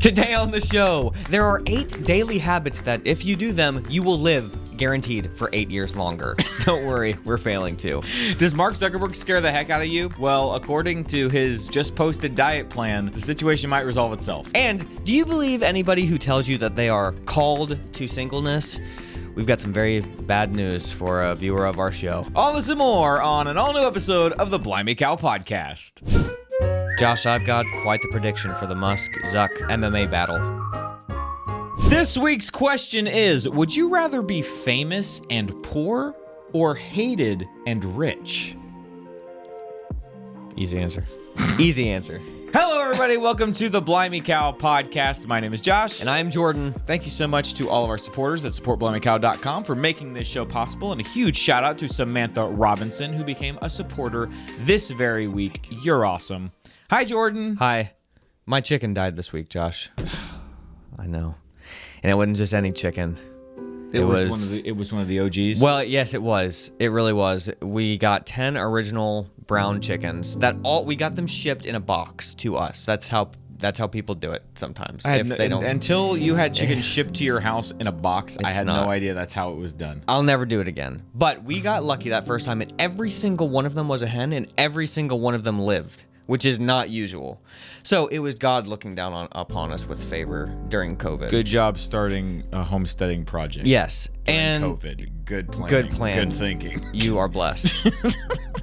Today on the show, there are 8 daily habits that if you do them, you will live guaranteed for 8 years longer. Don't worry, we're failing to. Does Mark Zuckerberg scare the heck out of you? Well, according to his just posted diet plan, the situation might resolve itself. And do you believe anybody who tells you that they are called to singleness? We've got some very bad news for a viewer of our show. All this and more on an all-new episode of the Blimey Podcast. Josh, I've got quite the prediction for the Musk-Zuck MMA battle. This week's question is, would you rather be famous and poor or hated and rich? Easy answer. Easy answer. Hello, everybody. Welcome to the Blimey Podcast. My name is Josh. And I'm Jordan. Thank you so much to all of our supporters at supportblimeycow.com for making this show possible. And a huge shout out to Samantha Robinson, who became a supporter this very week. You're awesome. Hi, Jordan. Hi. My chicken died this week, Josh. I know. And it wasn't just any chicken. It was one of the OGs. Well, yes, it was. It really was. We got 10 original brown chickens that we got them shipped in a box to us. That's how people do it sometimes. Until you had chicken shipped to your house in a box, I had no idea that's how it was done. I'll never do it again. But we got lucky that first time, and every single one of them was a hen, and every single one of them lived, which is not usual. So it was God looking down upon us with favor during COVID. Good job starting a homesteading project. Yes. And COVID. Good planning. Good plan. Good thinking. You are blessed.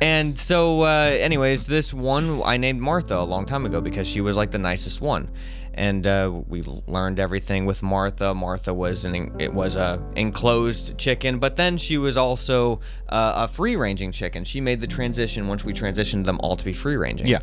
And so, anyways, this one I named Martha a long time ago because she was like the nicest one. And we learned everything with Martha. Martha was an enclosed chicken, but then she was also a free-ranging chicken. She made the transition once we transitioned them all to be free-ranging. Yeah.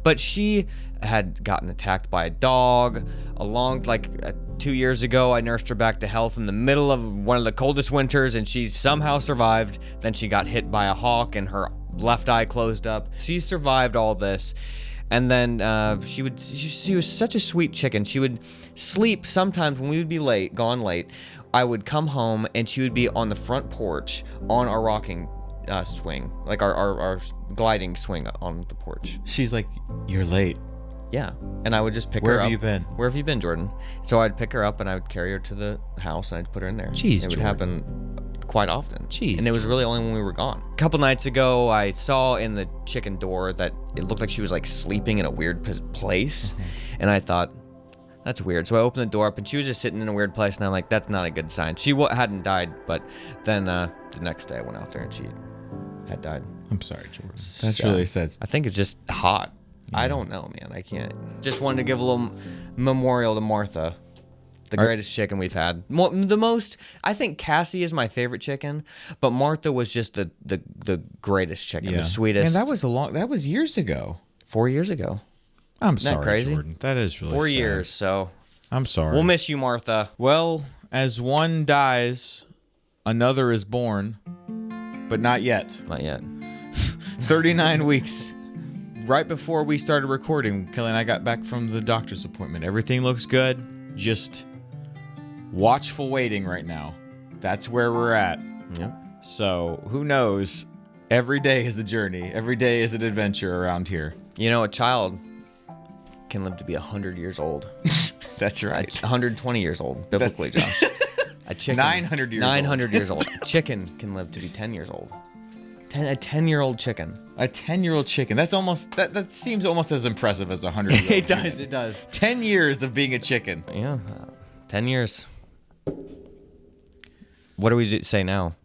But she had gotten attacked by a dog 2 years ago. I nursed her back to health in the middle of one of the coldest winters, and she somehow survived. Then she got hit by a hawk, and her left eye closed up. She survived all this. And then she was such a sweet chicken. She would sleep sometimes when we would be gone late. I would come home and she would be on the front porch on our rocking swing, like our gliding swing on the porch. She's like, "You're late." Yeah, and I would just pick her up. Where have you been? Where have you been, Jordan? So I'd pick her up and I would carry her to the house and I'd put her in there. Jeez, it would happen quite often. Jeez. And it was really only when we were gone. A couple nights ago, I saw in the chicken door that it looked like she was like sleeping in a weird place. Mm-hmm. And I thought, that's weird. So I opened the door up and she was just sitting in a weird place. And I'm like, that's not a good sign. She hadn't died, but then the next day I went out there and she had died. I'm sorry, Jordan. That's really sad. I think it's just hot. Yeah. I don't know, man. I can't. Just wanted to give a little memorial to Martha. The greatest chicken we've had. I think Cassie is my favorite chicken, but Martha was just the greatest chicken, the sweetest. And that was years ago. 4 years ago. I'm sorry, Isn't that crazy? Jordan. That is really 4 sad. years, so. I'm sorry. We'll miss you, Martha. Well, as one dies, another is born, but not yet. Not yet. 39 weeks. Right before we started recording, Kelly and I got back from the doctor's appointment. Everything looks good. Just watchful waiting right now. That's where we're at. Yep. So who knows? Every day is a journey. Every day is an adventure around here. You know, a child can live to be 100 years old. That's right. 120 years old, biblically, Josh. A chicken. 900 years 900 years old. A chicken can live to be 10 years old. A 10-year-old chicken. A 10-year-old chicken. That's almost that seems almost as impressive as a 100-year-old. It does. It does. 10 years of being a chicken. Yeah. 10 years. What do we say now?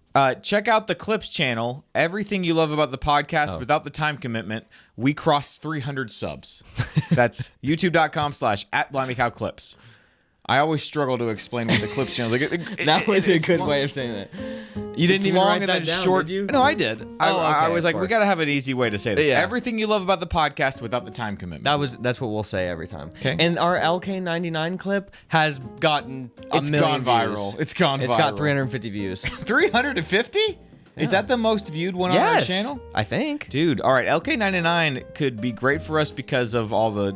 Check out the Clips channel. Everything you love about the podcast without the time commitment. We crossed 300 subs. That's youtube.com/@BlimeyCowClips. I always struggle to explain what the Clips channel is. That was a good way of saying that. You didn't even write that down, did you? No, I did. I was like, we got to have an easy way to say this. Yeah. Everything you love about the podcast without the time commitment. That's what we'll say every time. Okay. And our LK99 clip has gotten a million viral. views. It's gone viral. It's got 350 views. 350? Yeah. Is that the most viewed one on our channel? I think. Dude, all right. LK99 could be great for us because of all the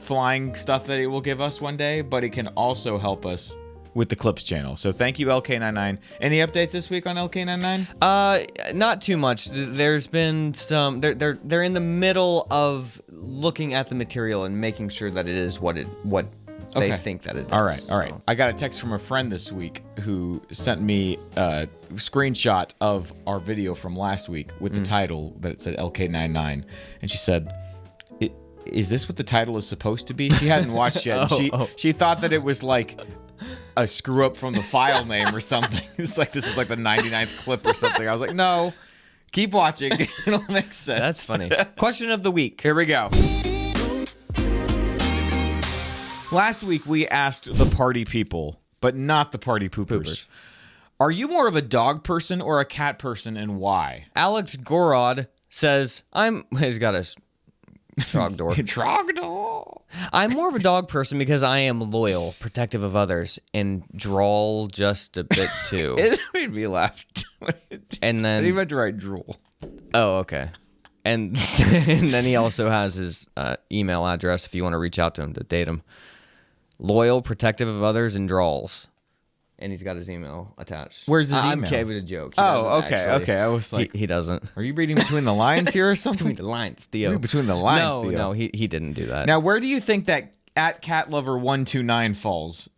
flying stuff that it will give us one day, but it can also help us with the Clips channel. So thank you, LK99. Any updates this week on LK99? Not too much. There's been some. They're in the middle of looking at the material and making sure that it is what they Okay. think that it is. All right. so. I got a text from a friend this week who sent me a screenshot of our video from last week with the title that it said LK99, and she said, "Is this what the title is supposed to be?" She hadn't watched yet. She thought that it was like a screw up from the file name or something. It's like this is like the 99th clip or something. I was like, no, keep watching. It'll make sense. That's funny. Question of the week. Here we go. Last week we asked the party people, but not the party poopers. Are you more of a dog person or a cat person, and why? Alex Gorod says, he's got a Trogdor. Trogdor. I'm more of a dog person because I am loyal, protective of others, and droll just a bit too. It made me laugh. And then he meant to write drool. Oh, okay. And then he also has his email address if you want to reach out to him to date him. Loyal, protective of others, and drawls. And he's got his email attached. Where's his email? I'm kidding, it was a joke. He doesn't Okay, actually. okay. I was like, he doesn't. Are you reading between the lines here or something? Between the lines, Theo. Between the lines, Theo. No, he didn't do that. Now, where do you think that at catlover129 falls?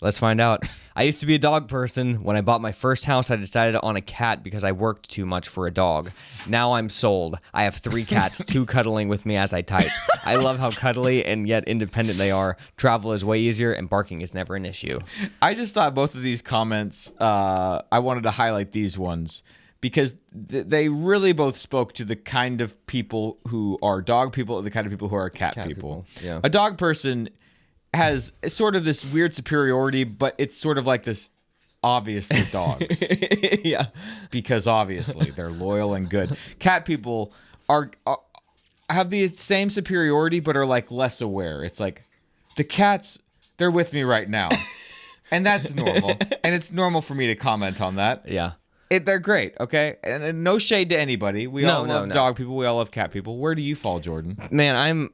Let's find out. I used to be a dog person. When I bought my first house, I decided on a cat because I worked too much for a dog. Now I'm sold. I have 3 cats, 2 cuddling with me as I type. I love how cuddly and yet independent they are. Travel is way easier, and barking is never an issue. I just thought both of these comments, I wanted to highlight these ones because they really both spoke to the kind of people who are dog people and the kind of people who are cat people. Yeah. A dog person has sort of this weird superiority, but it's sort of like this obviously dogs. Yeah. Because obviously they're loyal and good. Cat people are have the same superiority, but are like less aware. It's like the cats, they're with me right now. And that's normal. And it's normal for me to comment on that. Yeah. They're great, okay? And no shade to anybody. We all love dog people. We all love cat people. Where do you fall, Jordan? Man,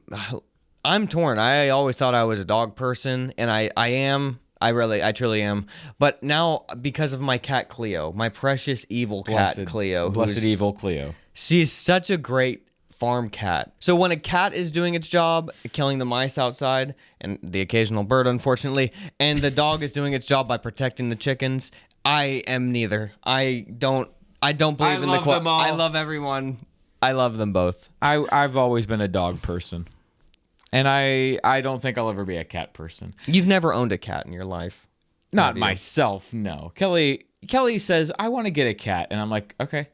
I'm torn. I always thought I was a dog person, and I am. I truly am. But now, because of my cat Cleo, my precious evil cat Cleo. Blessed evil Cleo. She's such a great farm cat. So when a cat is doing its job, killing the mice outside, and the occasional bird, unfortunately, and the dog is doing its job by protecting the chickens, I am neither. I don't believe in the quote. them all. I love everyone. I love them both. I've always been a dog person. And I don't think I'll ever be a cat person. You've never owned a cat in your life? Not myself, no. Kelly says, I want to get a cat. And I'm like, okay,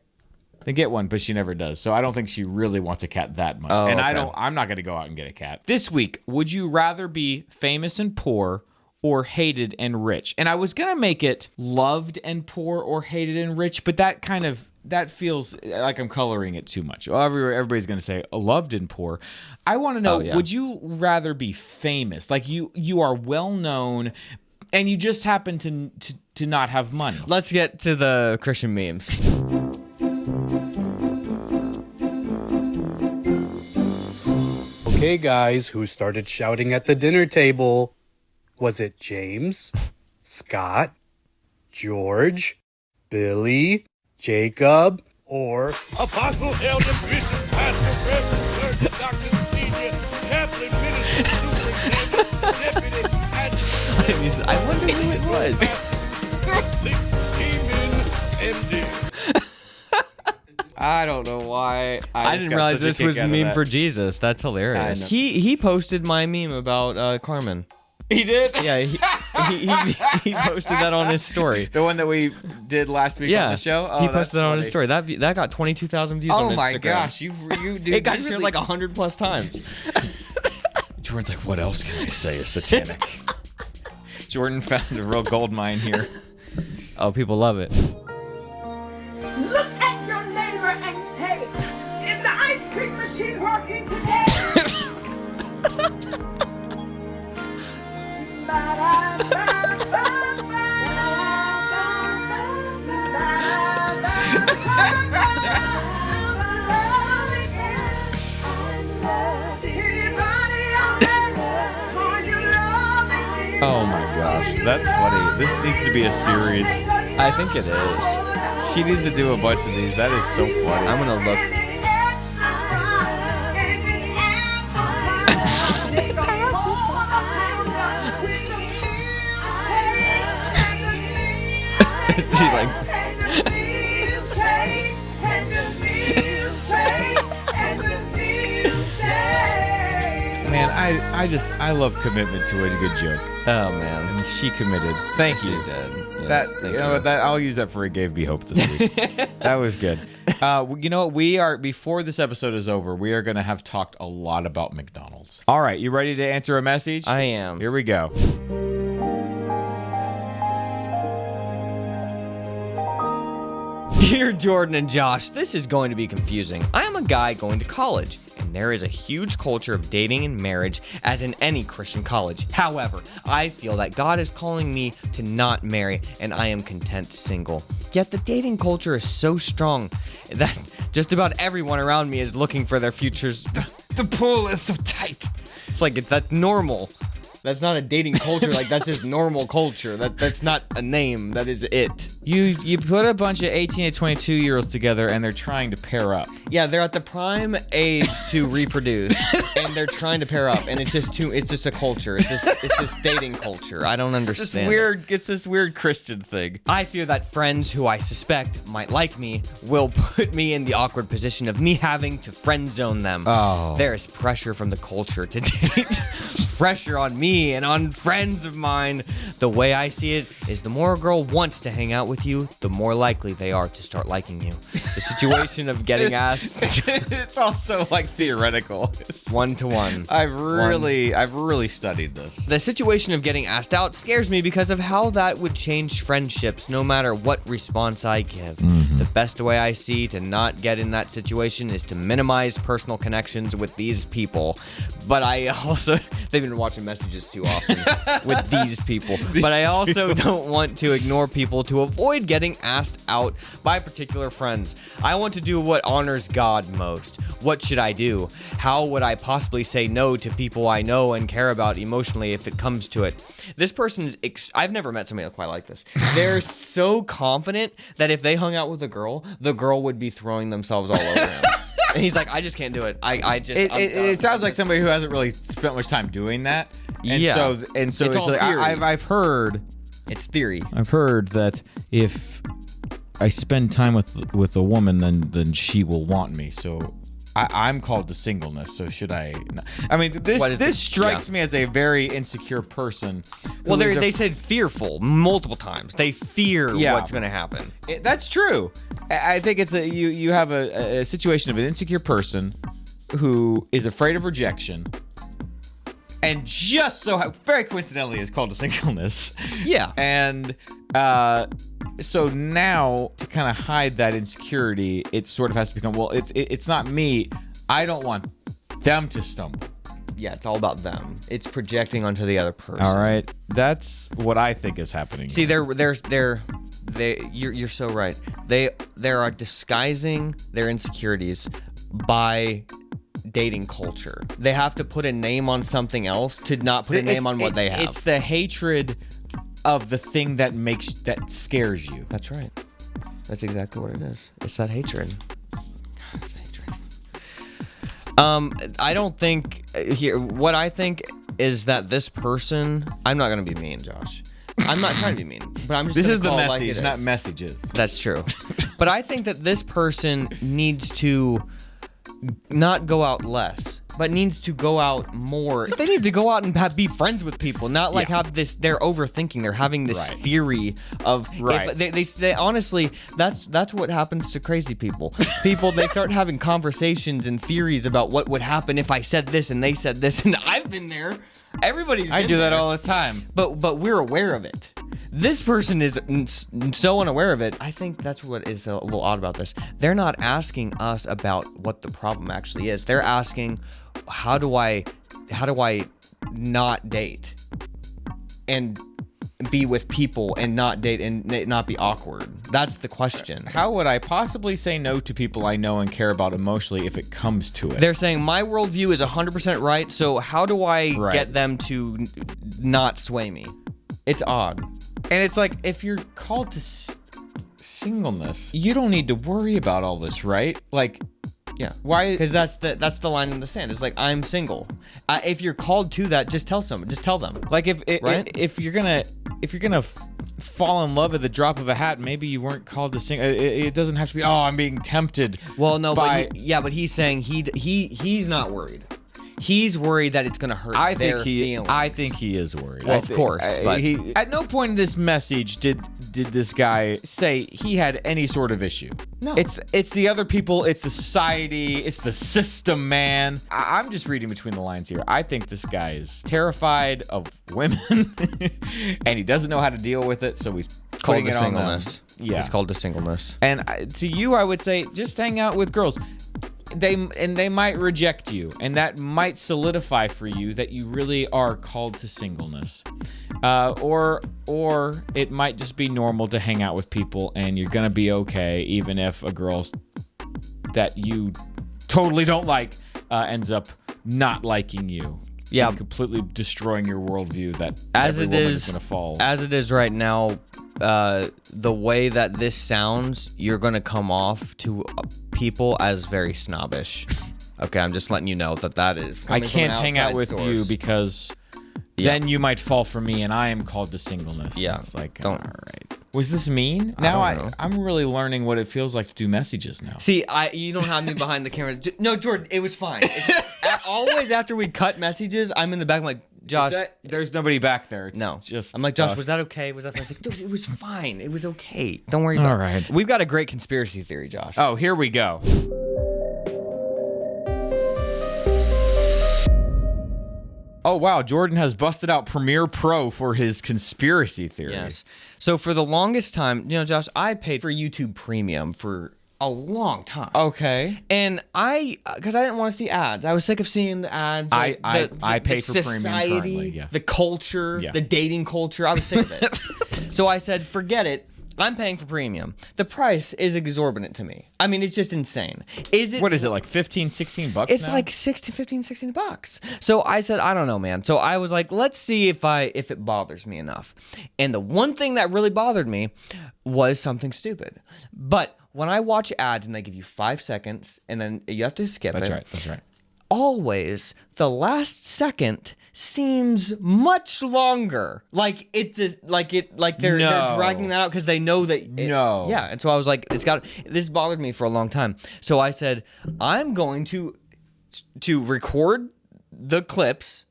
then get one. But she never does. So I don't think she really wants a cat that much. Oh, and okay. I'm not going to go out and get a cat. This week, would you rather be famous and poor or hated and rich? And I was going to make it loved and poor or hated and rich, but that feels like I'm coloring it too much. Everybody's going to say loved and poor. I want to know, would you rather be famous? Like you are well known and you just happen to not have money. Let's get to the Christian memes. Okay, guys, who started shouting at the dinner table? Was it James, Scott, George, Billy, Jacob, or Apostle, elder, bishop, pastor, reverend, clerk, doctor, senior, chaplain, minister, superintendent, deputy, adjutant, I wonder who it was. 6 demon MD. I don't know why. I didn't realize this was a meme for Jesus. That's hilarious. He posted my meme about Carmen. He did? Yeah, he posted that on his story. The one that we did last week on the show? Oh, he posted that on his story. That got 22,000 views on Instagram. Oh my gosh, you do. It got shared like 100 plus times. Jordan's like, what else can I say is satanic? Jordan found a real gold mine here. Oh, people love it. Look at your neighbor and say, is the ice cream machine working today? Oh my gosh, that's funny. This needs to be a series. I think it is. She needs to do a bunch of these. That is so funny. I'm gonna look. like, And the milkshake, and the milkshake, and the milkshake. Man, I love commitment to a good joke. oh man, And she committed. Thank you. she did. Yes, That thank you know what, that I'll use that for a gave me hope this week. That was good. You know what, we are before this episode is over, we are gonna have talked a lot about McDonald's. All right, you ready to answer a message? I am. Here we go. Dear Jordan and Josh, this is going to be confusing. I am a guy going to college, and there is a huge culture of dating and marriage as in any Christian college. However, I feel that God is calling me to not marry, and I am content single. Yet the dating culture is so strong that just about everyone around me is looking for their futures. The pool is so tight. It's like that's normal. That's not a dating culture. Like, that's just normal culture. That's not a name. That is it. You put a bunch of 18 to 22-year-olds together and they're trying to pair up. Yeah, they're at the prime age to reproduce, and they're trying to pair up, and it's just a culture. It's this dating culture. I don't understand. It's this weird Christian thing. I fear that friends who I suspect might like me will put me in the awkward position of me having to friend zone them. Oh. There is pressure from the culture to date. Pressure on me and on friends of mine. The way I see it is the more a girl wants to hang out with you, the more likely they are to start liking you. The situation of getting asked It's also like theoretical. 1-to-1. I've really studied this. The situation of getting asked out scares me because of how that would change friendships no matter what response I give. The best way I see to not get in that situation is to minimize personal connections with these people. But I also, they've been watching messages too often with these people. But I also don't want to ignore people to avoid getting asked out by particular friends. I want to do what honors God most. What should I do? How would I possibly say no to people I know and care about emotionally if it comes to it? This person is, I've never met somebody quite like this. They're so confident that if they hung out with a girl, the girl would be throwing themselves all over him. And he's like, I just can't do it. It sounds like somebody who hasn't really spent much time doing that. And Yeah. so It's it's all like, theory. I've heard It's theory. I've heard that if I spend time with a woman, then she will want me. So I'm called to singleness. So should I? I mean, this strikes me as a very insecure person. Well, they said fearful multiple times. They fear what's going to happen. That's true. I think it's you have a situation of an insecure person who is afraid of rejection, and just so very coincidentally is called to singleness. Yeah. And so now to kind of hide that insecurity, it sort of has to become, well, it's not me. I don't want them to stumble. Yeah, it's all about them. It's projecting onto the other person. All right, that's what I think is happening. See, you're so right. They are disguising their insecurities by dating culture. They have to put a name on something else to not put a name on what they have. It's the hatred of the thing that scares you. That's right. That's exactly what it is. It's that hatred. It's hatred. I don't think what I think is that this person. I'm not gonna be mean, Josh. I'm not trying to be mean, but I'm just. This gonna is the call it like message, it not is. messages. That's true. But I think that this person needs to not go out less, but needs to go out more. They need to go out and be friends with people, not like have this. They're overthinking. They're having this theory of. Right. If they honestly, that's what happens to crazy people. People, they start having conversations and theories about what would happen if I said this and they said this, and I've been there. Everybody's. I been do that there. all the time. But we're aware of it. This person is so unaware of it. I think that's what is a little odd about this. They're not asking us about what the problem actually is. They're asking, how do I not date and be with people and not date and not be awkward? That's the question. How would I possibly say no to people I know and care about emotionally if it comes to it? They're saying my worldview is 100% right, so how do I get them to not sway me? It's odd. And it's like, if you're called to singleness, you don't need to worry about all this, right? Like, yeah. Why? Because that's the line in the sand. It's like, I'm single. If you're called to that, just tell someone. Just tell them. Like if you're gonna fall in love at the drop of a hat, maybe you weren't called to sing. It doesn't have to be. Oh, I'm being tempted. Well, no, by... but he's saying he's not worried. He's worried that it's gonna hurt their feelings. I think he is worried. Well, of course, but he, at no point in this message did this guy say he had any sort of issue. No. It's the other people, it's the society, it's the system, man. I'm just reading between the lines here. I think this guy is terrified of women, and he doesn't know how to deal with it, so he's putting it on them. Yeah, it's called the singleness. And to you, I would say just hang out with girls. They might reject you, and that might solidify for you that you really are called to singleness, or it might just be normal to hang out with people, and you're gonna be okay, even if a girl that you totally don't like ends up not liking you. Yeah, and completely destroying your worldview. That as every woman is gonna fall. As it is right now, the way that this sounds, you're gonna come off to people as very snobbish. Okay, I'm just letting you know that is. I can't hang out with you because then you might fall for me, and I am called to singleness. Yeah, it's like don't. All right. Was this mean? Now I'm really learning what it feels like to do messages now. See, you don't have me behind the camera. No, Jordan, it was fine. Always after we cut messages, I'm in the back. I'm like, Josh, there's nobody back there. It's no, just I'm like, Josh, us. was that okay? Was that fine? Like, dude, it was fine. It was okay. Don't worry about it. All right. We've got a great conspiracy theory, Josh. Oh, here we go. Oh, wow. Jordan has busted out Premiere Pro for his conspiracy theory. Yes. So for the longest time, Josh, I paid for YouTube Premium for a long time. Okay. And because I didn't want to see ads. I was sick of seeing the ads. I paid for Premium currently, yeah. The culture, the dating culture. I was sick of it. So I said, forget it. I'm paying for premium. The price is exorbitant to me. I mean, it's just insane. What is it, like 15, 16 bucks It's now? like 15, 16 bucks. So I said, I don't know, man. So I was like, let's see if it bothers me enough. And the one thing that really bothered me was something stupid. But when I watch ads and they give you 5 seconds and then you have to skip it. That's right. Always the last second seems much longer. Like they're dragging that out because they know that. Yeah, and so I was like, this bothered me for a long time. So I said, I'm going to record the clips,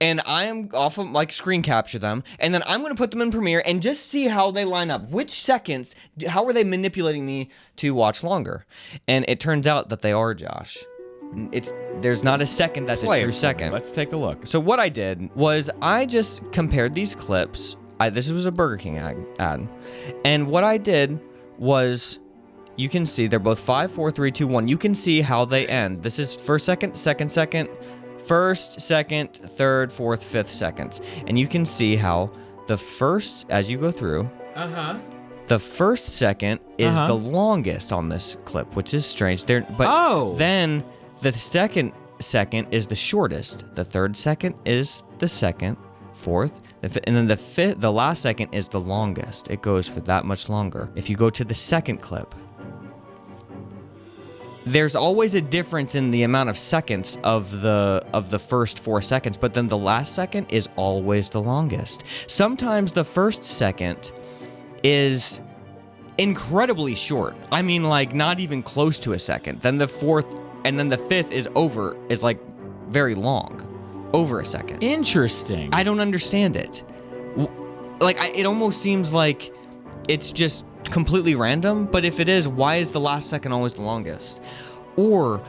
and I am off of screen capture them, and then I'm going to put them in Premiere and just see how they line up. Which seconds? How are they manipulating me to watch longer? And it turns out that they are, Josh. There's not a second that's a true second. Let's take a look. So what I did was I just compared these clips. This was a Burger King ad. And what I did was, you can see they're both 5, 4, 3, 2, 1. You can see how they end. This is first second, second, first, second, third, fourth, fifth seconds. And you can see how the first, as you go through, the first second is the longest on this clip, which is strange. Then the second is the shortest. The third second is the second, fourth, and then the last second is the longest. It goes for that much longer. If you go to the second clip, there's always a difference in the amount of seconds of the first 4 seconds, but then the last second is always the longest. Sometimes the first second is incredibly short. I mean, like not even close to a second. Then the fourth and then the fifth is like very long, over a second. Interesting. I don't understand it. It almost seems like it's just completely random, but if it is, why is the last second always the longest? Or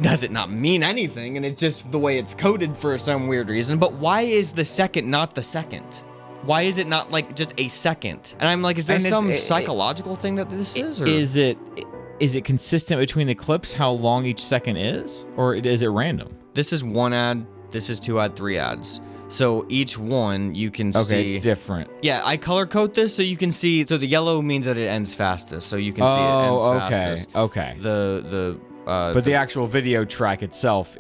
does it not mean anything and it's just the way it's coded for some weird reason? But why is the second not the second? Why is it not like just a second? And I'm like, is there some psychological thing that this is? Or? Is it consistent between the clips how long each second is? Or is it random? This is 1 ad, this is 2 ad, 3 ads. So each one you can see. Okay, it's different. Yeah, I color code this so you can see. So the yellow means that it ends fastest. So you can see it ends fastest. Okay. But the actual video track itself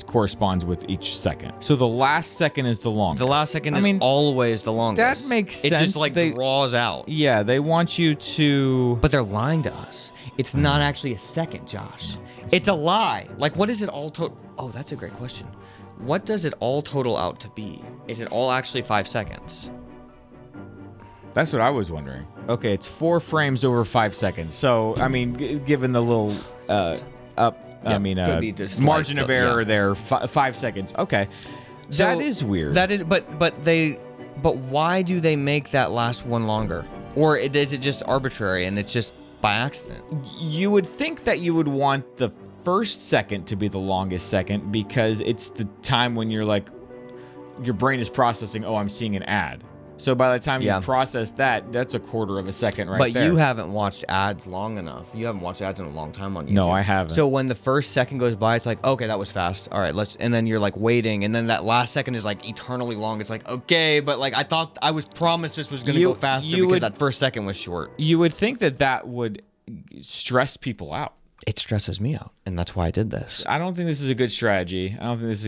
corresponds with each second. So the last second is the longest. The last second is always the longest. That makes sense. It just draws out. Yeah, they want you to. But they're lying to us. It's not actually a second, Josh. It's a lie. Like, what is it all total? Oh, that's a great question. What does it all total out to be? Is it all actually 5 seconds? That's what I was wondering. Okay, it's 4 frames over 5 seconds. So, I mean, given the little could be just margin slight of error yeah. there, 5 seconds. Okay. So that is weird. That is, but why do they make that last one longer? Or is it just arbitrary and it's just by accident? You would think that you would want the first second to be the longest second because it's the time when you're like, your brain is processing, oh, I'm seeing an ad. So by the time you've processed that, that's a quarter of a second right there. But you haven't watched ads long enough. You haven't watched ads in a long time on YouTube. No, I haven't. So when the first second goes by, it's like, okay, that was fast. All right, and then you're like waiting, and then that last second is like eternally long. It's like, okay, but like I thought I was promised this was going to go faster because that first second was short. You would think that would stress people out. It stresses me out, and that's why I did this. I don't think this is a good strategy. Oh, is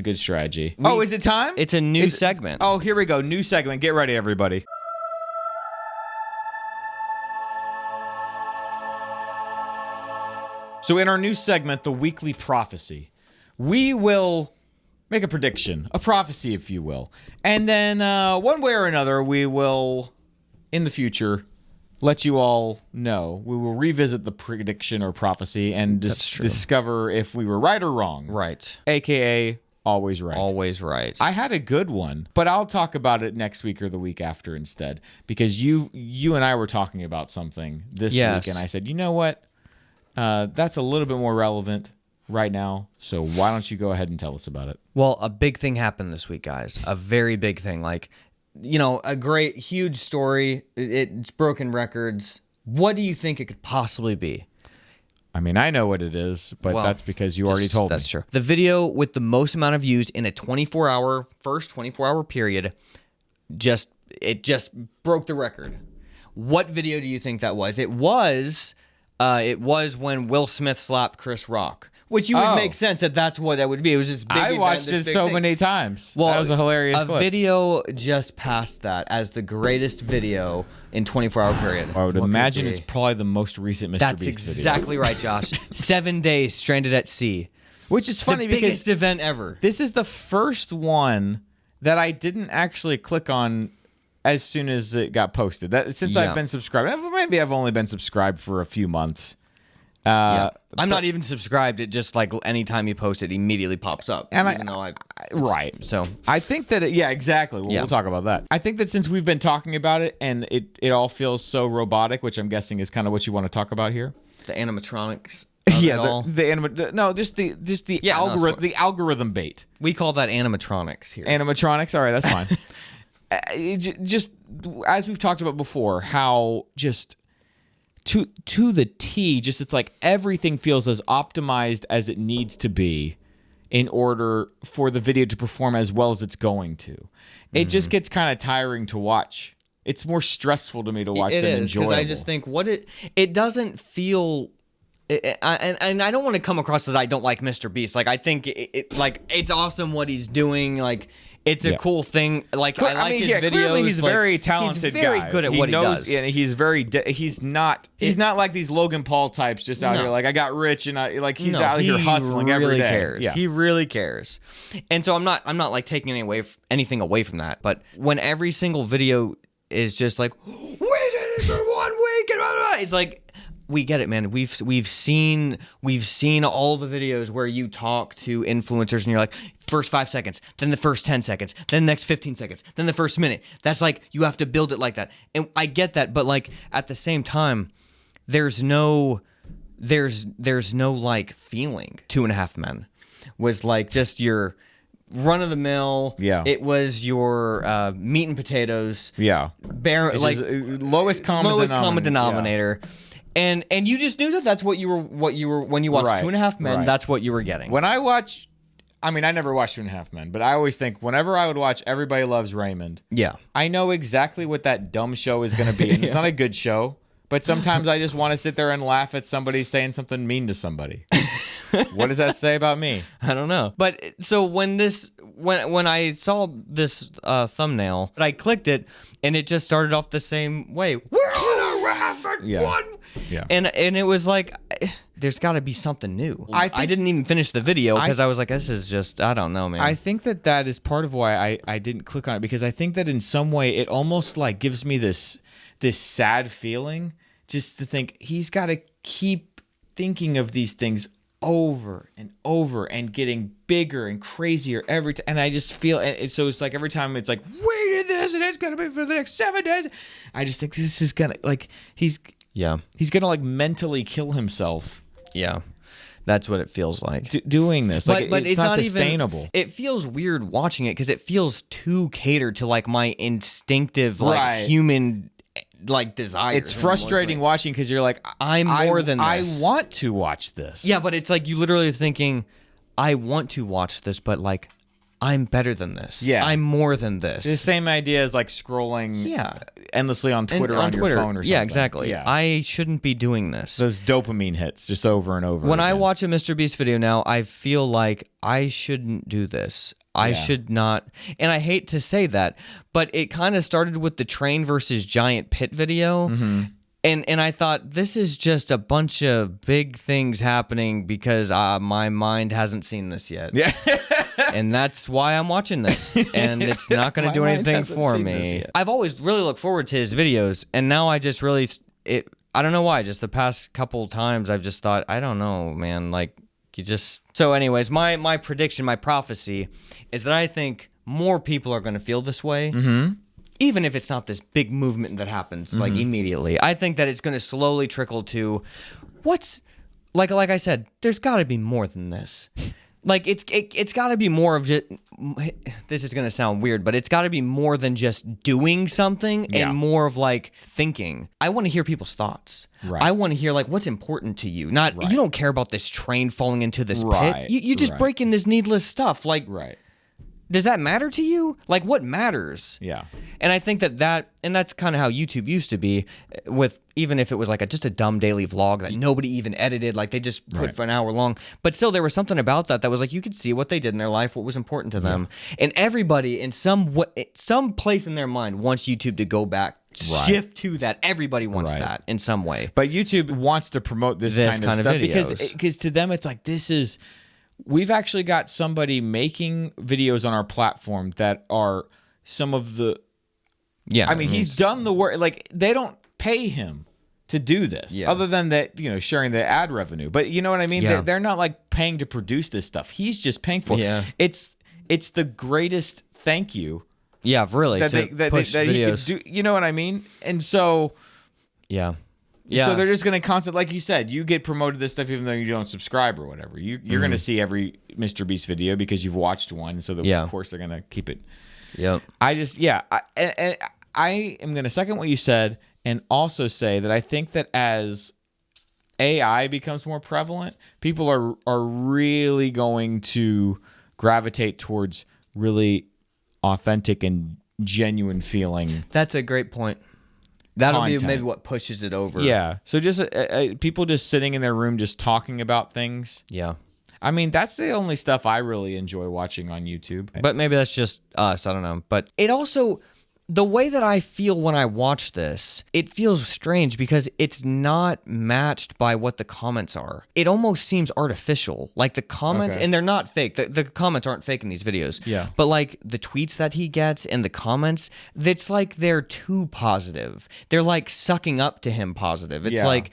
it time? It's a new segment. Oh, here we go. New segment. Get ready, everybody. So in our new segment, the Weekly Prophecy, we will make a prediction, a prophecy, if you will. And then one way or another, we will, in the future, let you all know. We will revisit the prediction or prophecy and discover if we were right or wrong. Right. AKA always right. Always right. I had a good one, but I'll talk about it next week or the week after instead. Because you and I were talking about something this week, and I said, you know what? That's a little bit more relevant right now. So why don't you go ahead and tell us about it? Well, a big thing happened this week, guys. A very big thing. Like, you know, a great, huge story. It's broken records. What do you think it could possibly be? I mean, I know what it is, but that's because you already told me. That's true. The video with the most amount of views in a 24-hour period, it just broke the record. What video do you think that was? It was when Will Smith slapped Chris Rock. Which you would make sense that's what that would be. It was just big. I watched it so many times. Well, that was a hilarious clip. Video just passed that as the greatest video in 24-hour period. I would imagine it's probably the most recent MrBEAST video. That's exactly right, Josh. 7 days stranded at sea. Which is funny because biggest event ever. This is the first one that I didn't actually click on as soon as it got posted. Since I've been subscribed. Maybe I've only been subscribed for a few months. I'm not even subscribed. It just like anytime you post it, immediately pops up. Right. So I think that exactly. We'll talk about that. I think that since we've been talking about it and it all feels so robotic, which I'm guessing is kind of what you want to talk about here. The animatronics. The algorithm bait. We call that animatronics here. Animatronics. All right, that's fine. Just as we've talked about before, how just. To the T, just it's like everything feels as optimized as it needs to be in order for the video to perform as well as it's going to. It just gets kind of tiring to watch. It's more stressful to me to watch than enjoyable. Because I just think it doesn't feel. And I don't want to come across as I don't like MrBEAST. Like I think it's awesome what he's doing. Like. It's a cool thing. Like I like his videos. Clearly he's very talented. He's very good at what he does. And he's he's not like these Logan Paul types just out here like I got rich and he's out here hustling every day. Cares. Yeah. He really cares. And so I'm not like taking anything away from that. But when every single video is just like we did it for 1 week and blah, blah, blah, it's like. We get it, man. We've seen all the videos where you talk to influencers and you're like, first 5 seconds, then the first 10 seconds, then the next 15 seconds, then the first minute. That's like you have to build it like that. And I get that, but like at the same time, there's no like feeling. 2.5 Men was like just your run of the mill. Yeah. It was your meat and potatoes. Yeah. Lowest common denominator. Yeah. And you just knew that's what you were when you watched 2.5 Men. Right. That's what you were getting. When I watch, I never watched 2.5 Men, but I always think whenever I would watch Everybody Loves Raymond, I know exactly what that dumb show is going to be. And it's not a good show, but sometimes I just want to sit there and laugh at somebody saying something mean to somebody. What does that say about me? I don't know. But so when I saw this thumbnail, I clicked it and it just started off the same way. We're on a raft at one. Yeah. And it was like, there's got to be something new. I didn't even finish the video because I was like, this is just, I don't know, man. I think that is part of why I didn't click on it, because I think that in some way it almost like gives me this sad feeling just to think he's got to keep thinking of these things over and over and getting bigger and crazier every time. And I just feel, and so it's like every time it's like, we did this and it's going to be for the next 7 days. I just think this is going to, like, he's going to like mentally kill himself. Yeah. That's what it feels like. Doing this. Like, but it's not Even, sustainable. it feels weird watching it because it feels too catered to like my instinctive, like human, like desires. It's frustrating watching because you're like, I'm more than this. I want to watch this. Yeah, but it's like you literally thinking, I want to watch this, but like, I'm better than this. Yeah. I'm more than this. The same idea as like scrolling endlessly on Twitter on your phone or something. Yeah, exactly. Yeah. I shouldn't be doing this. Those dopamine hits just over and over When again. I watch a MrBEAST video now, I feel like I shouldn't do this. I should not. And I hate to say that, but it kind of started with the train versus giant pit video. Mm-hmm. And I thought, this is just a bunch of big things happening because my mind hasn't seen this yet. Yeah. And that's why I'm watching this. And it's not going to My do mind anything hasn't for seen this me. yet. I've always really looked forward to his videos. And now I just really, I don't know why, just the past couple times I've just thought, I don't know, man, like you just. So anyways, my prediction, my prophecy is that I think more people are going to feel this way. Mm-hmm. Even if it's not this big movement that happens like immediately. I think that it's going to slowly trickle to what's like I said, there's got to be more than this. Like it's got to be more of just, this is going to sound weird, but it's got to be more than just doing something and more of like thinking. I want to hear people's thoughts. Right. I want to hear like what's important to you. Not you don't care about this train falling into this Right. pit. You just break in this needless stuff. Like does that matter to you? Like what matters? Yeah. And I think and that's kind of how YouTube used to be with, even if it was like just a dumb daily vlog that nobody even edited, like they just put for an hour long. But still, there was something about that was like, you could see what they did in their life, what was important to them. And everybody in some place in their mind wants YouTube to go back, shift to that. Everybody wants that in some way. But YouTube wants to promote this kind of stuff videos. because to them, it's like, we've actually got somebody making videos on our platform that are some of the. Yeah. I mean, he's done the work. Like, they don't pay him to do this other than that, sharing the ad revenue. But you know what I mean? Yeah. They're not like paying to produce this stuff. He's just paying for it. Yeah. It's the greatest thank you. Yeah, really. That he could do. You know what I mean? And so. Yeah. So they're just going to constantly, like you said, you get promoted this stuff even though you don't subscribe or whatever. You're going to see every MrBEAST video because you've watched one. So of course they're going to keep it. Yep. I am going to second what you said and also say that I think that as AI becomes more prevalent, people are really going to gravitate towards really authentic and genuine feeling. That's a great point. That'll Content. be maybe what pushes it over. Yeah. So just people just sitting in their room just talking about things. Yeah. I mean, that's the only stuff I really enjoy watching on YouTube. But maybe that's just us. I don't know. But it also, the way that I feel when I watch this, it feels strange because it's not matched by what the comments are. It almost seems artificial. Like the comments, and they're not fake. The comments aren't fake in these videos. Yeah. But like the tweets that he gets and the comments, it's like they're too positive. They're like sucking up to him positive. It's like...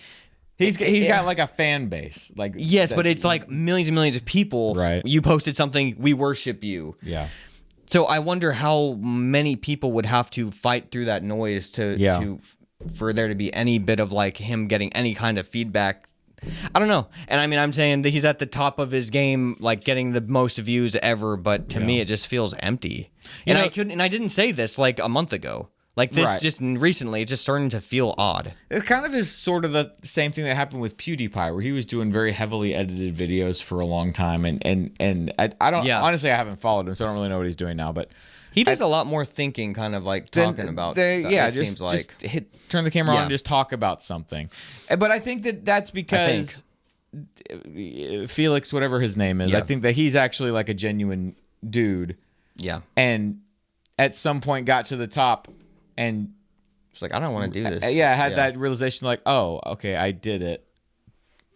He's got like a fan base. Like yes, but it's like millions and millions of people. Right. You posted something, we worship you. Yeah. So I wonder how many people would have to fight through that noise for there to be any bit of like him getting any kind of feedback. I don't know. And I mean, I'm saying that he's at the top of his game, like getting the most views ever, but to me it just feels empty. And I didn't say this like a month ago. Like this just recently, it's just starting to feel odd. It kind of is sort of the same thing that happened with PewDiePie, where he was doing very heavily edited videos for a long time, and I don't honestly I haven't followed him, so I don't really know what he's doing now. But he does a lot more thinking, kind of like talking about stuff. Yeah, it seems like turn the camera on and just talk about something. But I think that's because Felix, whatever his name is, I think that he's actually like a genuine dude. Yeah, and at some point got to the top. And it's like, I don't want to do this. Had that realization like, oh, okay, I did it.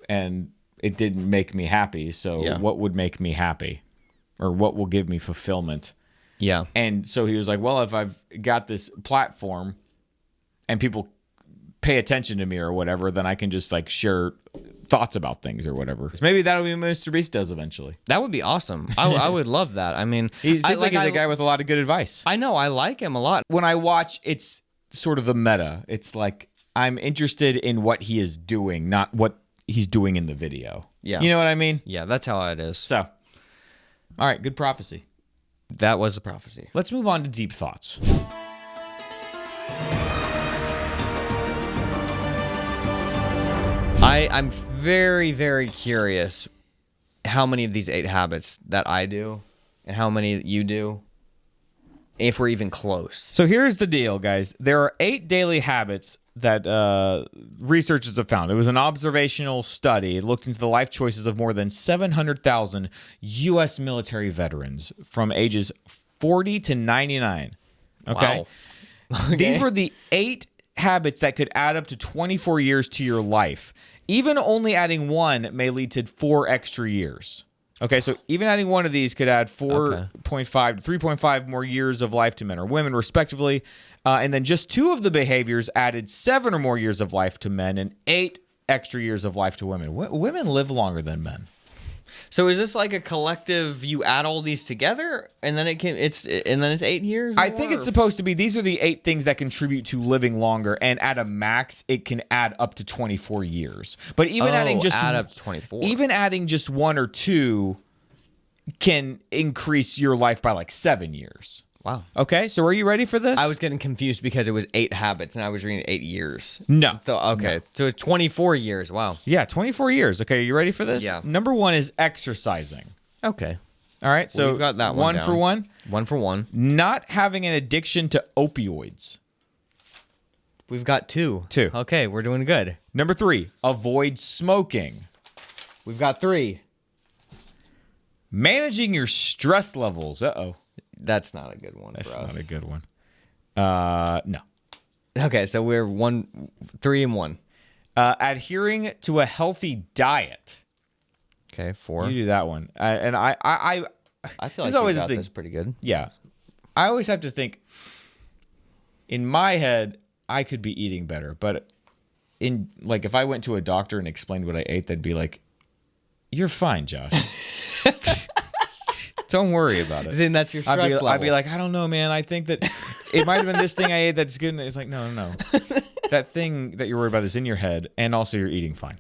And it didn't make me happy. So Yeah. what would make me happy, or what will give me fulfillment? Yeah. And so he was like, well, if I've got this platform and people pay attention to me or whatever, then I can just like share thoughts about things or whatever. So maybe that'll be what MrBEAST does eventually. That would be awesome. I would love that. I mean, He seems like he's a guy with a lot of good advice. I know. I like him a lot. When I watch, it's sort of the meta. It's like I'm interested in what he is doing, not what he's doing in the video. Yeah. You know what I mean? Yeah, that's how it is. So, all right, good prophecy. That was a prophecy. Let's move on to deep thoughts. I'm very, very curious how many of these 8 habits that I do and how many you do, if we're even close. So here's the deal, guys. There are 8 daily habits that researchers have found. It was an observational study. It looked into the life choices of more than 700,000 U.S. military veterans from ages 40 to 99. Okay? Wow. These were the 8 habits that could add up to 24 years to your life. Even only adding one may lead to 4 extra years. Okay, so even adding one of these could add 4.5 to 3.5 more years of life to men or women, respectively. And then just 2 of the behaviors added 7 or more years of life to men and 8 extra years of life to women. Women live longer than men. So is this like a collective? You add all these together, and then it's 8 years. I think it's supposed to be. These are the 8 things that contribute to living longer, and at a max, it can add up to 24 years. But even adding just add up to 24. even adding just 1 or 2 can increase your life by like 7 years. Wow. Okay, so are you ready for this? I was getting confused because it was 8 habits, and I was reading 8 years. No. So okay, so it's 24 years. Wow. Yeah, 24 years. Okay, are you ready for this? Yeah. Number 1 is exercising. Okay. All right, so we've got that one for down. one. 1 for 1. Not having an addiction to opioids. We've got 2. 2. Okay, we're doing good. Number 3, avoid smoking. We've got 3. Managing your stress levels. Uh-oh. That's not a good one That's for us. not a good one. No. Okay, so we're 3 and 1. Adhering to a healthy diet. Okay, 4. You do that one. I feel I feel there's like always we a got thing. this pretty good. Yeah. I always have to think, in my head, I could be eating better. But in like if I went to a doctor and explained what I ate, they'd be like, "You're fine, Josh. Don't worry about it." Then that's your stress level. I'd be like, I don't know, man. I think that it might have been this thing I ate that's good. And it's like, no. That thing that you're worried about is in your head, and also you're eating fine.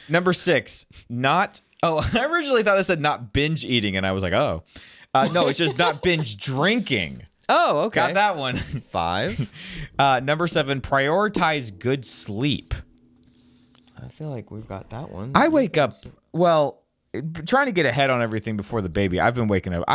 Number 6, not. Oh, I originally thought it said not binge eating, and I was like, oh. No, it's just not binge drinking. Oh, okay. Got that one. 5. Number 7, prioritize good sleep. I feel like we've got that one. I wake up, well, trying to get ahead on everything before the baby. I've been waking up.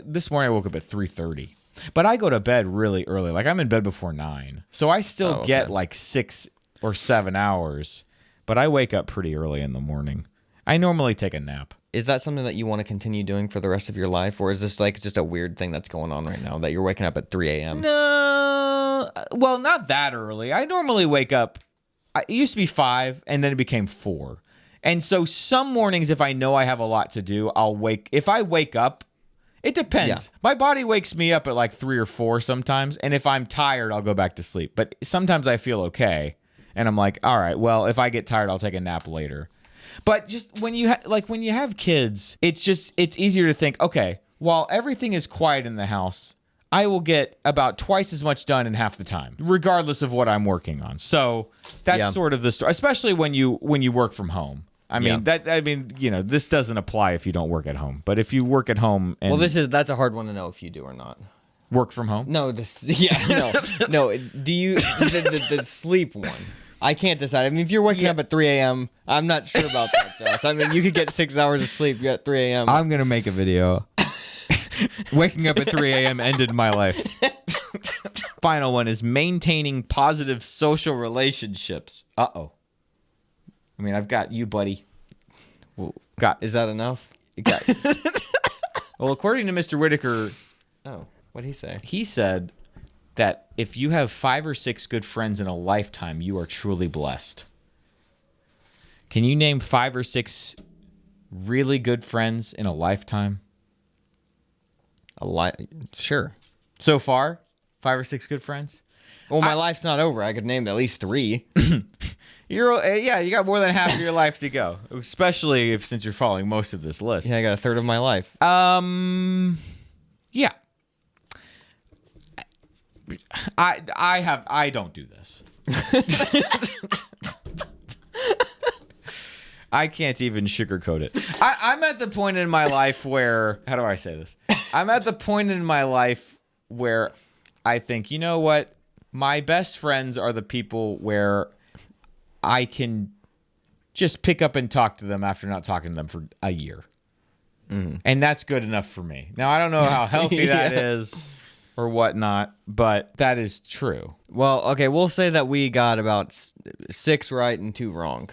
This morning I woke up at 3:30. But I go to bed really early. Like I'm in bed before 9. So I still get like 6 or 7 hours. But I wake up pretty early in the morning. I normally take a nap. Is that something that you want to continue doing for the rest of your life? Or is this like just a weird thing that's going on right now that you're waking up at 3 a.m.? No. Well, not that early. I normally wake up. It used to be 5 and then it became 4. And so some mornings, if I know I have a lot to do, if I wake up, it depends. Yeah. My body wakes me up at like 3 or 4 sometimes. And if I'm tired, I'll go back to sleep. But sometimes I feel okay. And I'm like, all right, well, if I get tired, I'll take a nap later. But just when you have kids, it's easier to think, okay, while everything is quiet in the house, I will get about twice as much done in half the time, regardless of what I'm working on. So that's sort of the story, especially when you work from home. I mean, this doesn't apply if you don't work at home. But if you work at home and that's a hard one to know if you do or not. Work from home? No, no. Do you the sleep one? I can't decide. I mean, if you're waking up at 3 a.m., I'm not sure about that, Josh. I mean, you could get 6 hours of sleep at 3 a.m. I'm gonna make a video. Waking up at 3 a.m. ended my life. Final one is maintaining positive social relationships. Uh-oh. I mean, I've got you, buddy. Is that enough? Well, according to Mr. Whitaker, what'd he say? He said that if you have 5 or 6 good friends in a lifetime, you are truly blessed. Can you name 5 or 6 really good friends in a lifetime? Sure. So far, 5 or 6 good friends? Well, my life's not over. I could name at least 3. You got more than half of your life to go, especially since you're following most of this list. Yeah, I got a third of my life. Yeah. I don't do this. I can't even sugarcoat it. I'm at the point in my life where, how do I say this? I'm at the point in my life where I think, you know what? My best friends are the people where I can just pick up and talk to them after not talking to them for a year. And that's good enough for me. Now, I don't know how healthy that is or whatnot, but that is true. Well, okay, we'll say that we got about 6 right and 2 wrong.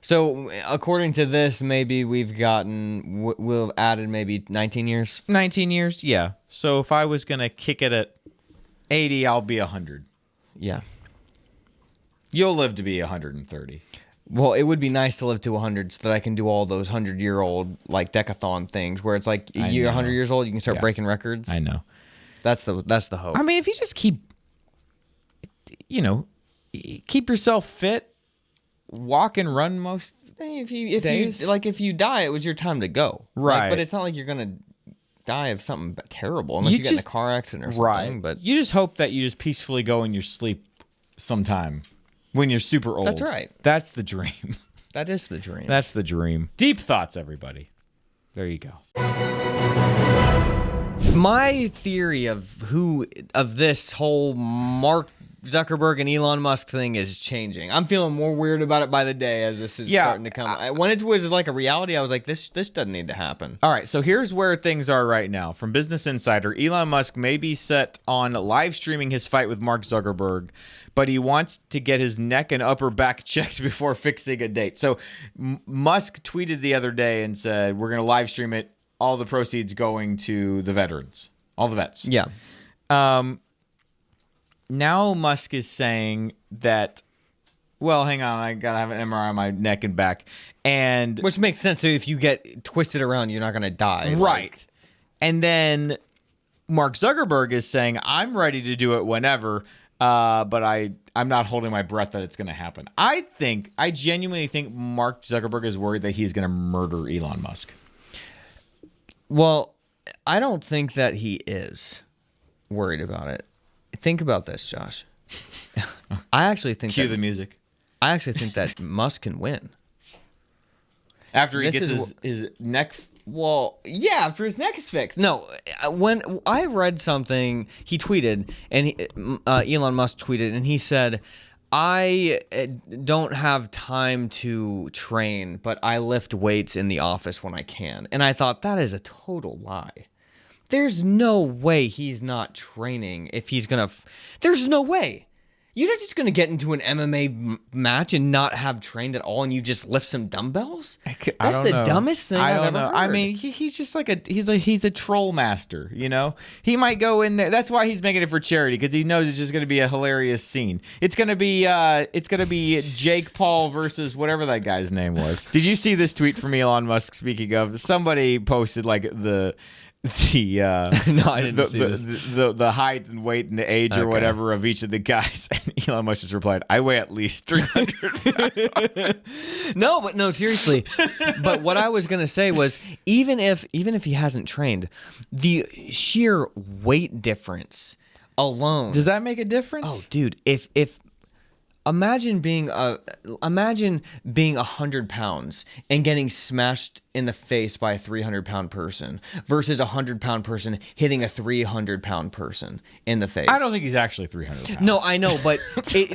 So, according to this, maybe we've added maybe 19 years. 19 years? Yeah. So if I was going to kick it at 80, I'll be 100. Yeah. You'll live to be 130. Well, it would be nice to live to 100 so that I can do all those 100-year-old like decathon things where it's like you're 100 years old, you can start breaking records. I know. That's the hope. I mean, if you just keep yourself fit, walk and run most days. If you die, it was your time to go. Right. But it's not like you're gonna die of something terrible unless you get in a car accident or something. Right. But you just hope that you just peacefully go in your sleep sometime when you're super old. That's right. That's the dream. that is the dream. That's the dream. Deep thoughts, everybody. There you go. My theory of this whole Mark Zuckerberg and Elon Musk thing is changing. I'm feeling more weird about it by the day as this is starting to come. When it was like a reality, I was like, this doesn't need to happen. All right, so here's where things are right now. From Business Insider, Elon Musk may be set on live streaming his fight with Mark Zuckerberg, but he wants to get his neck and upper back checked before fixing a date. So Musk tweeted the other day and said, we're going to live stream it, all the proceeds going to the veterans, all the vets. Yeah. Now Musk is saying that, well, hang on, I gotta have an MRI on my neck and back, and Which makes sense. So if you get twisted around, you're not going to die. right. And then Mark Zuckerberg is saying, I'm ready to do it whenever, but I'm not holding my breath that it's going to happen. I genuinely think Mark Zuckerberg is worried that he's going to murder Elon Musk. Well, I don't think that he is worried about it. Think about this, Josh. I actually think Cue the music. I actually think that Musk can win. After he gets his neck. Well, yeah, after his neck is fixed. No, when I read something, he tweeted, and Elon Musk tweeted, and he said, I don't have time to train, but I lift weights in the office when I can. And I thought, that is a total lie. There's no way he's not training if he's going to... There's no way. You're not just going to get into an MMA match and not have trained at all and you just lift some dumbbells? That's the dumbest thing I've ever heard. I mean, he's just like he's a troll master, you know? He might go in there. That's why he's making it for charity, because he knows it's just going to be a hilarious scene. It's going to be Jake Paul versus whatever that guy's name was. Did you see this tweet from Elon Musk, speaking of? Somebody posted like the no, I didn't see this. The height and weight and the age or whatever of each of the guys, and Elon Musk just replied, "I weigh at least 300." No, seriously. But what I was gonna say was, even if he hasn't trained, the sheer weight difference alone. Does that make a difference? Oh, dude, if imagine being 100 pounds and getting smashed in the face by a 300-pound person versus a 100-pound person hitting a 300-pound person in the face. I don't think he's actually 300 pounds. No, I know, but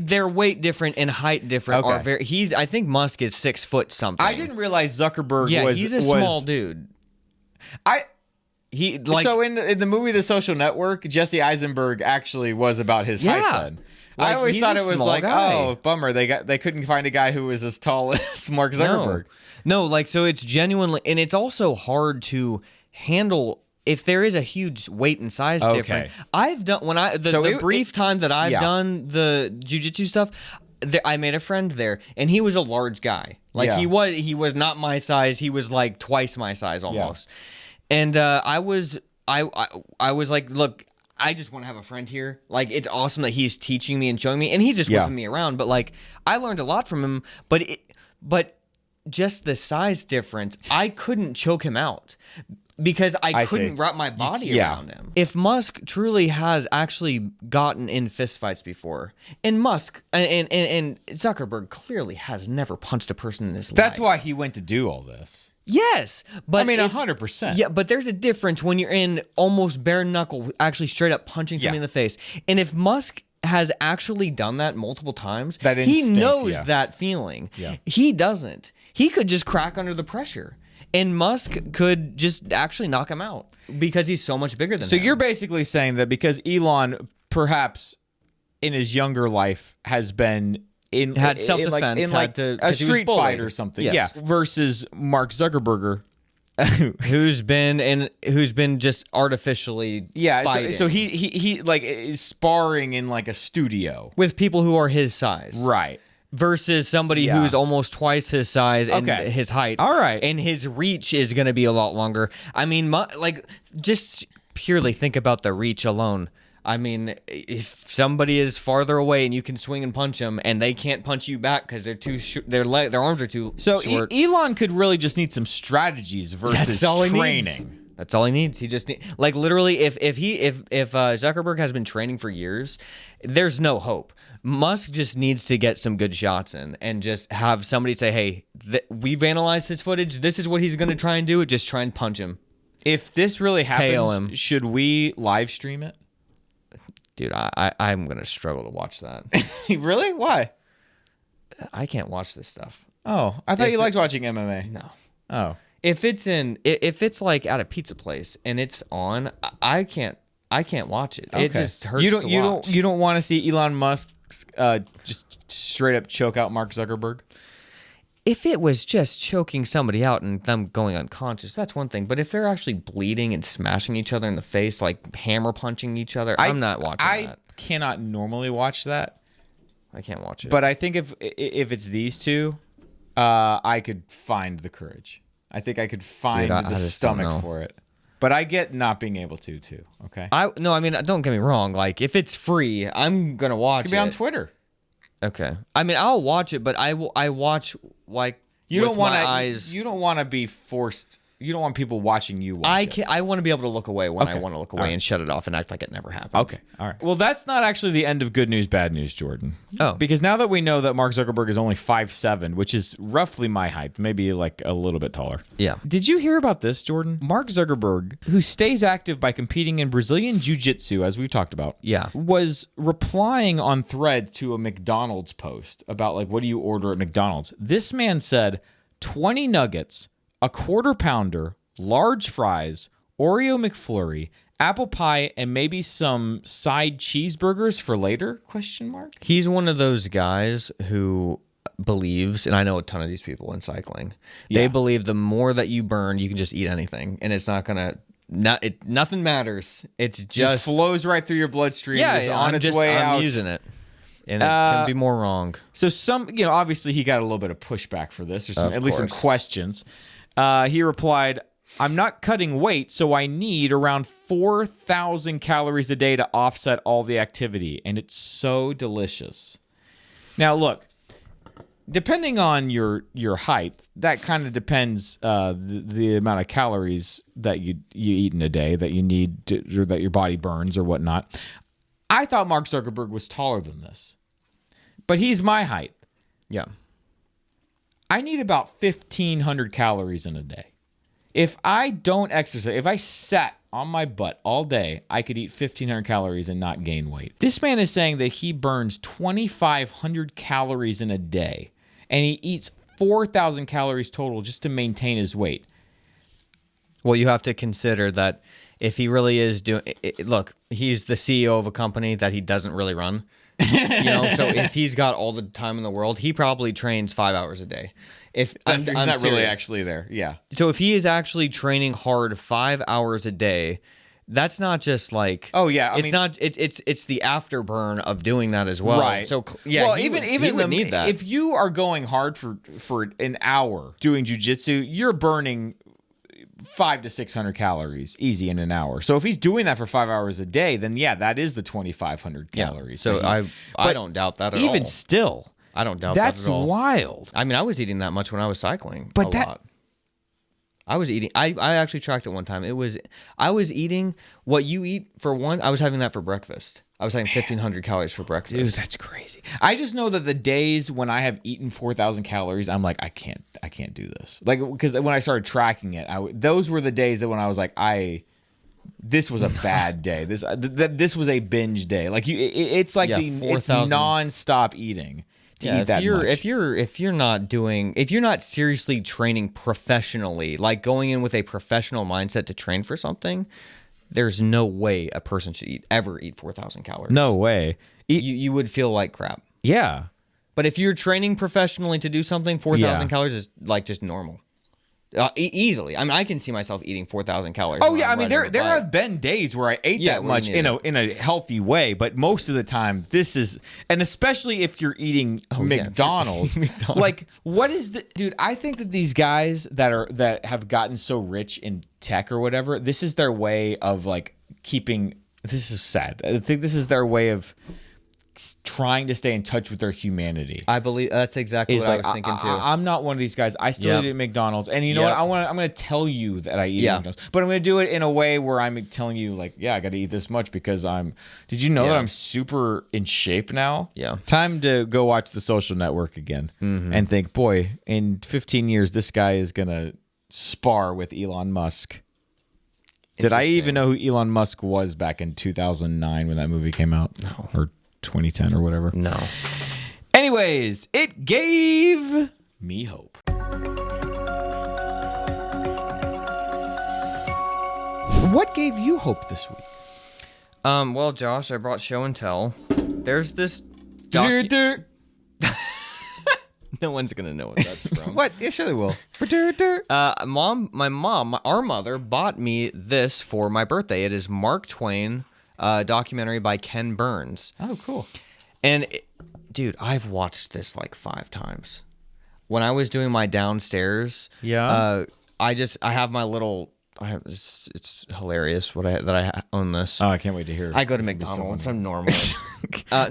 their weight different and height different are very. I think Musk is 6 foot something. I didn't realize Zuckerberg Yeah, was. he's a small dude. So in the movie The Social Network, Jesse Eisenberg actually was about his height then. I always thought it was like, guy. oh, bummer. They couldn't find a guy who was as tall as Mark Zuckerberg. No, so it's genuinely, and it's also hard to handle if there is a huge weight and size difference. I've done the brief time that I've done the jiu-jitsu stuff, I made a friend there, and he was a large guy. Like Yeah. he was not my size. He was like twice my size almost. And I was like, look, I just want to have a friend here. Like, it's awesome that he's teaching me and showing me, and he's just whipping me around. But like, I learned a lot from him. But just the size difference, I couldn't choke him out because I couldn't wrap my body around him. If Musk truly has actually gotten in fistfights before, and Musk and Zuckerberg clearly has never punched a person in his life. That's why he went to do all this. Yes, but I mean, 100%. Yeah, but there's a difference when you're in almost bare knuckle, actually straight up punching somebody in the face. And if Musk has actually done that multiple times, That he instinct, knows that feeling. Yeah. He doesn't. He could just crack under the pressure. And Musk could just actually knock him out because he's so much bigger than him. So you're basically saying that because Elon, perhaps in his younger life, has been had self-defense, in like had to, a 'cause he was street bullied. fight or something, Yes. versus Mark Zuckerberg, who's been just artificially fighting. So he like is sparring in like a studio, with people who are his size. right? Versus somebody who's almost twice his size and his height. All right. And his reach is going to be a lot longer. I mean, like, just purely think about the reach alone. I mean, if somebody is farther away and you can swing and punch them, and they can't punch you back because they're too their arms are too short. Elon could really just need some strategies versus That's all he training. needs. That's all he needs. He just like literally, if Zuckerberg has been training for years, there's no hope. Musk just needs to get some good shots in and just have somebody say, "Hey, we've analyzed his footage. This is what he's going to try and do. Just try and punch him." If this really KO happens, him. should we live stream it? Dude, I'm going to struggle to watch that. Really? Why? I can't watch this stuff. Oh, I thought you liked watching MMA. No. Oh. If it's like at a pizza place and it's on, I can't watch it. It just hurts to watch. You don't want to see Elon Musk just straight up choke out Mark Zuckerberg? If it was just choking somebody out and them going unconscious, that's one thing. But if they're actually bleeding and smashing each other in the face, like hammer punching each other, I'm not watching that. I cannot normally watch that. I can't watch it. But I think if it's these two, I could find the courage. I think I could find I the just don't know. stomach for it. But I get not being able to too. Okay. I mean, don't get me wrong. Like, if it's free, I'm gonna watch it. It's gonna be on Twitter. Okay. I mean, I'll watch it, but I watch like You with don't want my to. eyes. You don't want to be forced. You don't want people watching you watch it. I want to be able to look away when I Okay. want to look away All right. and shut it off and act like it never happened. Okay. All right. Well, that's not actually the end of good news, bad news, Jordan. Oh. Because now that we know that Mark Zuckerberg is only 5'7", which is roughly my height, maybe like a little bit taller. Yeah. Did you hear about this, Jordan? Mark Zuckerberg, who stays active by competing in Brazilian Jiu-Jitsu, as we've talked about, Yeah. was replying on Thread to a McDonald's post about, like, what do you order at McDonald's? This man said 20 nuggets, a quarter pounder, large fries, Oreo McFlurry, apple pie, and maybe some side cheeseburgers for later? ? He's one of those guys who believes, and I know a ton of these people in cycling. They believe the more that you burn, you can just eat anything, and it's not gonna. Nothing matters. It's just flows right through your bloodstream. Yeah, is on its way I'm out. using it, and it can be more wrong. So obviously he got a little bit of pushback for this, or at least some course. questions. He replied, "I'm not cutting weight, so I need around 4,000 calories a day to offset all the activity, and it's so delicious." Now, look, depending on your height, that kind of depends the amount of calories that you eat in a day that you need or that your body burns or whatnot. I thought Mark Zuckerberg was taller than this, but he's my height. Yeah. I need about 1,500 calories in a day. If I don't exercise, if I sat on my butt all day, I could eat 1,500 calories and not gain weight. This man is saying that he burns 2,500 calories in a day, and he eats 4,000 calories total just to maintain his weight. Well, you have to consider that if he really is doing, look, he's the CEO of a company that he doesn't really run. So if he's got all the time in the world, he probably trains 5 hours a day. If He's I'm not really serious. actually there. Yeah. So if he is actually training hard 5 hours a day, that's not just like. Oh, yeah, I it's mean- not. It's the afterburn of doing that as well. Right. So yeah. Well, he even would need that. if you are going hard for an hour doing jujitsu, you're burning 500 to 600 calories easy in an hour. So if he's doing that for 5 hours a day, then yeah, that is the 2,500 calories. So that I don't doubt that at all. Even still, I don't doubt that's that at all. wild. I mean, I was eating that much when I was cycling. But a that- lot. I was eating. I actually tracked it one time. I was eating what you eat for one. I was having that for breakfast. I was having 1,500 calories for breakfast. Dude, that's crazy. I just know that the days when I have eaten 4,000 calories, I'm like, I can't do this. Like, because when I started tracking it, those were the days that when I was like, this was a bad day. This was a binge day. Like it's like Yeah, it's 4,000. nonstop eating to eat that much. if you're not seriously training professionally, like going in with a professional mindset to train for something, there's no way a person should ever eat 4,000 calories. No way. You would feel like crap. Yeah. But if you're training professionally to do something, 4,000 Yeah. calories is like just normal. Easily. I mean, I can see myself eating 4,000 calories. Oh when yeah, I I'm mean riding a there bike. have been days where I ate Yeah, that where much you in need a healthy way, but most of the time this is, and especially if you're eating McDonald's, like what is the dude? I think that these guys that have gotten so rich in tech or whatever, this is their way of like keeping. This is sad. I think this is their way of trying to stay in touch with their humanity. I believe that's exactly Is what like I was thinking too. I'm not one of these guys. I still Yep. eat at McDonald's, and you know Yep. what? I'm gonna tell you that I eat Yeah. at McDonald's, but I'm gonna do it in a way where I'm telling you like, yeah, I got to eat this much because I'm. Did you know that Yeah. I'm super in shape now? Yeah. Time to go watch The Social Network again and think, boy, in 15 years, this guy is gonna spar with Elon Musk. Did I even know who Elon Musk was back in 2009 when that movie came out? No. Or 2010 or whatever. No. Anyways, it gave me hope. What gave you hope this week? Well, Josh, I brought show and tell. There's this. No one's gonna know what that's from. What? Yeah, sure they will. Our mother bought me this for my birthday. It is Mark Twain, documentary by Ken Burns. Oh, cool. And dude, I've watched this like 5 times. When I was doing my downstairs, Yeah. I have my little. It's hilarious that I own this. Oh, I can't wait to hear. I go to This will be so McDonald's. funny. I'm normal.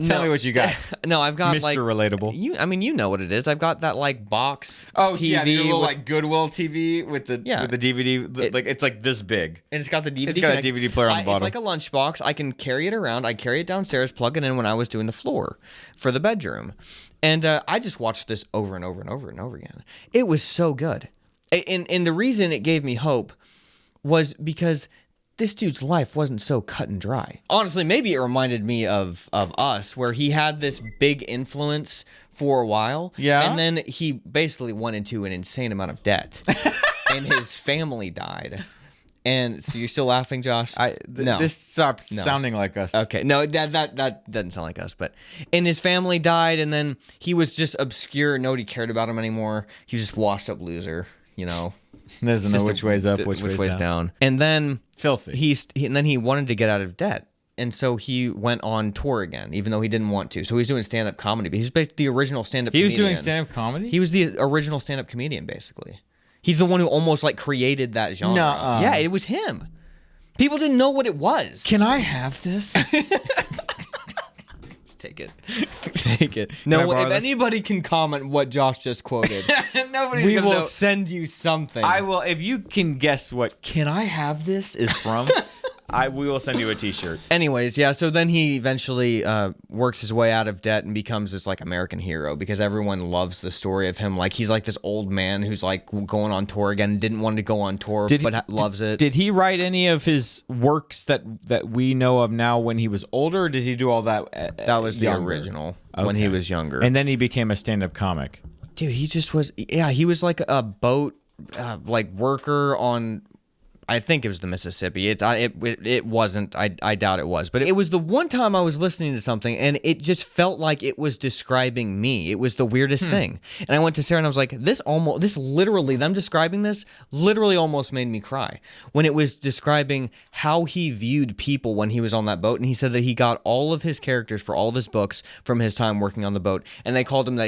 Tell me what you got. No, I've got Mr. like Relatable. You know what it is. I've got that like box. Oh, TV yeah, your little with- like Goodwill TV with the DVD. Like it's like this big. and it's got the DVD. It's got a connect- DVD player on the bottom. It's like a lunchbox. I can carry it around. I carry it downstairs, plug it in when I was doing the floor for the bedroom, and I just watched this over and over and over and over again. It was so good, and the reason it gave me hope was because this dude's life wasn't so cut and dry. Honestly, maybe it reminded me of us, where he had this big influence for a while. Yeah. And then he basically went into an insane amount of debt. And his family died. And so you're still laughing, Josh? No. This stopped sounding like us. Okay. No, that doesn't sound like us. But and his family died, and then he was just obscure. Nobody cared about him anymore. He was just washed up loser, you know. Doesn't know Just which way's up, which way's down. And then Filthy. and then he wanted to get out of debt. And so he went on tour again, even though he didn't want to. So he's doing stand-up comedy. But he's basically the original stand-up He was comedian. doing stand-up comedy? He was the original stand-up comedian, basically. He's the one who almost like created that genre. Nuh-uh. Yeah, it was him. People didn't know what it was. Can I have this? Just take it. Take it. No, I borrow if this? anybody can comment what Josh just quoted, Nobody's we gonna will know. send you something. I will. If you can guess what "Can I Have This" is from, we will send you a T-shirt. Anyways, yeah, so then he eventually works his way out of debt and becomes this like American hero because everyone loves the story of him. Like he's like this old man who's like going on tour again, didn't want to go on tour, but loves it. Did he write any of his works that we know of now when he was older? Or did he do all that? That was the younger? original when he was younger. And then he became a stand-up comic. Dude, he just was. Yeah, he was like a boat like worker on I think it was the Mississippi. It wasn't. I doubt it was. But it was the one time I was listening to something and it just felt like it was describing me. It was the weirdest thing. And I went to Sarah and I was like, this literally, them describing this literally almost made me cry. When it was describing how he viewed people when he was on that boat. And he said that he got all of his characters for all of his books from his time working on the boat. And they called him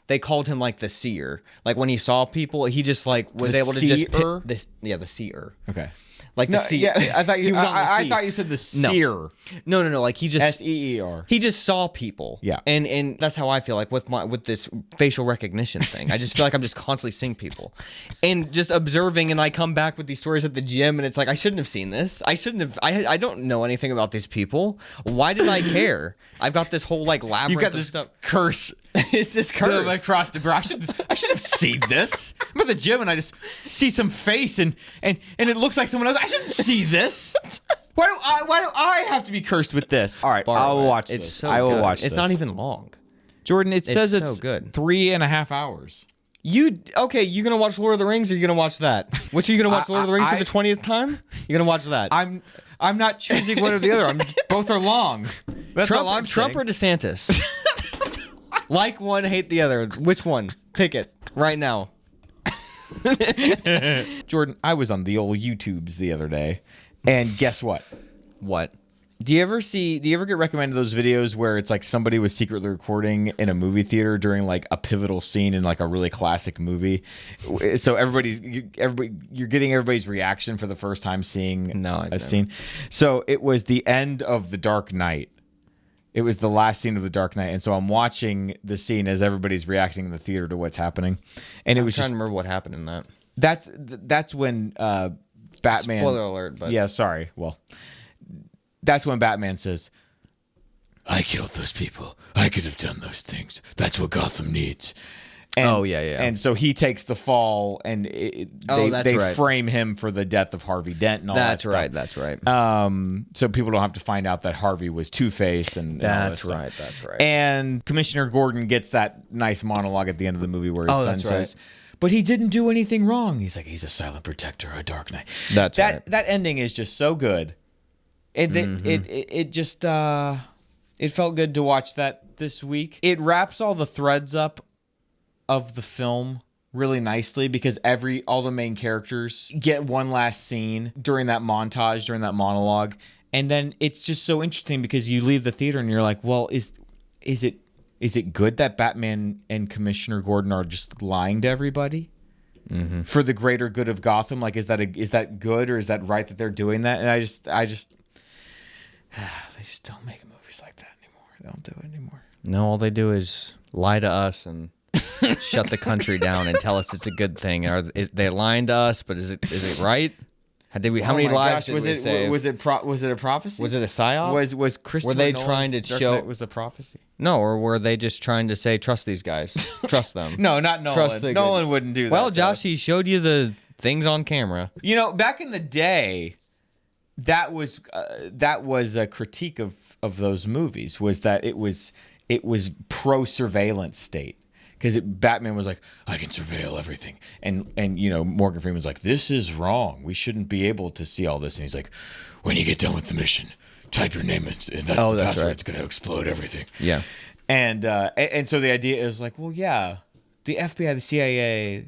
they called him like the seer. Like when he saw people, he just like was able to just the seer. Okay. Like the seer. Yeah, I thought you. He was on the I sea. thought you said the seer. No. Like he just SEER. He just saw people. Yeah. And that's how I feel like with this facial recognition thing. I just feel like I'm just constantly seeing people, and just observing. And I come back with these stories at the gym, and it's like I shouldn't have seen this. I shouldn't have. I don't know anything about these people. Why did I care? I've got this whole like labyrinth. You've got of this stuff. curse. It's this curse across the bro. I should have seen this. I'm at the gym and I just see some face and it looks like someone else. I shouldn't see this. Why do I have to be cursed with this? All right, I'll watch this. It's so I will good. watch It's this. not even long. Jordan, it says so it's good. 3.5 hours. You gonna watch Lord of the Rings or you gonna watch that? Which are you gonna watch Lord of the Rings for the 20th time? You're gonna watch that. I'm not choosing one or the other. Both are long. That's all I'm Trump saying. or DeSantis? Like one, hate the other. Which one? Pick it right now. Jordan, I was on the old YouTubes the other day, and guess what? What? Do you ever get recommended those videos where it's like somebody was secretly recording in a movie theater during like a pivotal scene in like a really classic movie? So you're getting everybody's reaction for the first time seeing a scene. So it was the end of The Dark Knight. It was the last scene of The Dark Knight, and so I'm watching the scene as everybody's reacting in the theater to what's happening, and it was trying just to remember what happened in that. That's when Batman. Spoiler alert, but yeah, sorry. Well, that's when Batman says, "I killed those people. I could have done those things. That's what Gotham needs." And, yeah. And so he takes the fall, and they right. frame him for the death of Harvey Dent and all that stuff. That's right. So people don't have to find out that Harvey was Two-Face and all that stuff. That's right. And Commissioner Gordon gets that nice monologue at the end of the movie where his son says, right. "But he didn't do anything wrong." He's like, "He's a silent protector, a Dark Knight." That's right. That ending is just so good. It just it felt good to watch that this week. It wraps all the threads up of the film really nicely because all the main characters get one last scene during that montage, during that monologue. And then it's just so interesting because you leave the theater and you're like, well, is it good that Batman and Commissioner Gordon are just lying to everybody for the greater good of Gotham? Like, is that good or is that right that they're doing that? And I just they just don't make movies like that anymore. They don't do it anymore. No, all they do is lie to us and shut the country down and tell us it's a good thing. Is they lying to us? But is it right? How many lives did we save? Was it a prophecy? Was it a psyop? Was Christopher Were they Nolan's trying to Dark show? Knight was a prophecy? No, or were they just trying to say trust these guys, trust them? No, not Nolan. Nolan wouldn't do that. Well, Josh, he showed you the things on camera. You know, back in the day, that was a critique of those movies. Was that it was pro surveillance state. Because Batman was like, I can surveil everything. And Morgan Freeman's like, this is wrong. We shouldn't be able to see all this. And he's like, when you get done with the mission, type your name in. And that's the password. Right. It's going to explode everything. Yeah. And so the idea is like, well, yeah, the FBI, the CIA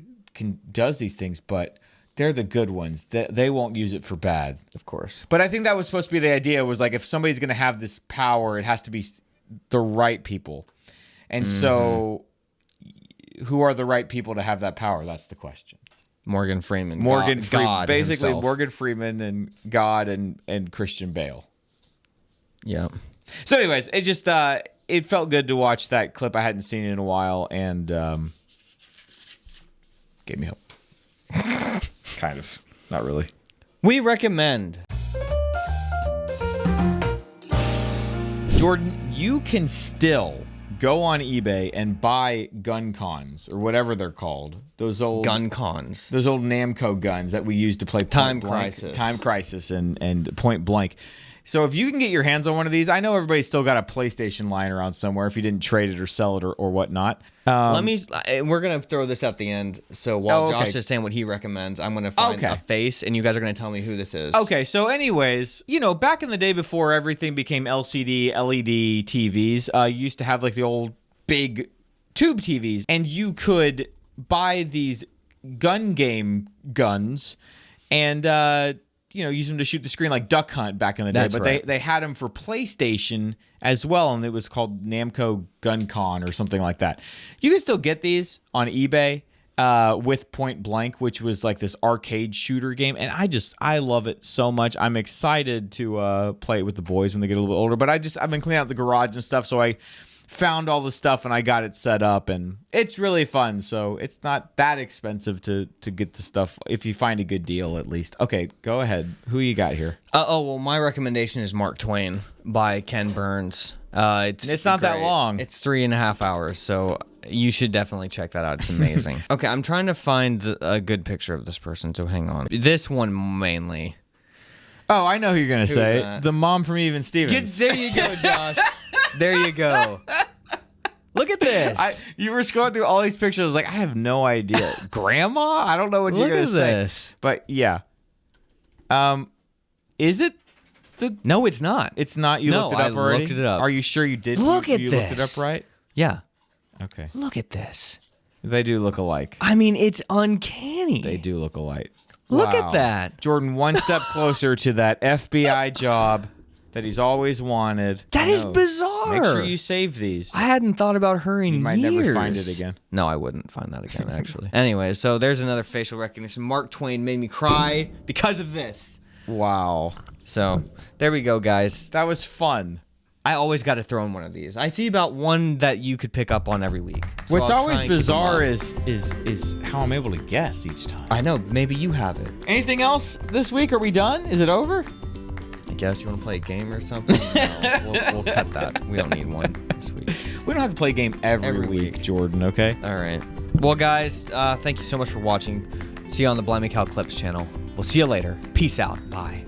does these things, but they're the good ones. They won't use it for bad. Of course. But I think that was supposed to be the idea, was like, if somebody's going to have this power, it has to be the right people. And so who are the right people to have that power? That's the question. Morgan Freeman. God basically himself. Morgan Freeman and God and Christian Bale. Yeah. So anyways, it just it felt good to watch that clip. I hadn't seen it in a while, and gave me hope. Kind of. Not really. We recommend. Jordan, you can still go on eBay and buy gun cons or whatever they're called. Those old gun cons. Those old Namco guns that we used to play Time Point Blank, Crisis. Time Crisis and Point Blank. So if you can get your hands on one of these, I know everybody's still got a PlayStation lying around somewhere if you didn't trade it or sell it or whatnot. We're going to throw this at the end. So while okay. Josh is saying what he recommends, I'm going to find Okay. a face, and you guys are going to tell me who this is. Okay, so anyways, back in the day before everything became LCD, LED TVs, you used to have like the old big tube TVs, and you could buy these gun game guns and use them to shoot the screen like Duck Hunt back in the day. That's but right. they had them for PlayStation as well, and it was called Namco Gun Con or something like that. You can still get these on eBay with Point Blank, which was like this arcade shooter game, and I love it so much. I'm excited to play it with the boys when they get a little bit older. But I've been cleaning out the garage and stuff, so I found all the stuff and I got it set up, and it's really fun. So it's not that expensive to get the stuff if you find a good deal, at least. Okay, go ahead. Who you got here? Well, my recommendation is Mark Twain by Ken Burns. It's not that long. It's 3.5 hours, so you should definitely check that out. It's amazing. Okay, I'm trying to find a good picture of this person, so hang on. This one mainly. Oh, I know who you're gonna say. that? The mom from Even Stevens. There you go, Josh. There you go. Look at this. You were scrolling through all these pictures. I was like, I have no idea. Grandma? I don't know what you're Look gonna at say. this. But yeah. Is it the? No, it's not. It's not. You No, looked it up I already. looked it up. Are you sure you did? Look at you looked it this. up right? Yeah. Okay. Look at this. They do look alike. I mean, it's uncanny. They do look alike. Look Wow. at that. Jordan, one step closer to that FBI job that he's always wanted. That I is know. bizarre. Make sure you save these. I hadn't thought about her in You might years. never find it again. No, I wouldn't find that again, actually. Anyway, so there's another facial recognition. Mark Twain made me cry because of this. Wow. So there we go, guys. That was fun. I always got to throw in one of these. I see about one that you could pick up on every week. So What's I'll always try and keep 'em bizarre up. is how I'm able to guess each time. I know, maybe you have it. Anything else this week? Are we done? Is it over? I guess you want to play a game or something? No, we'll cut that. We don't need one this week. We don't have to play a game every week, Jordan, okay? All right. Well, guys, thank you so much for watching. See you on the Blimey Cow Clips channel. We'll see you later. Peace out. Bye.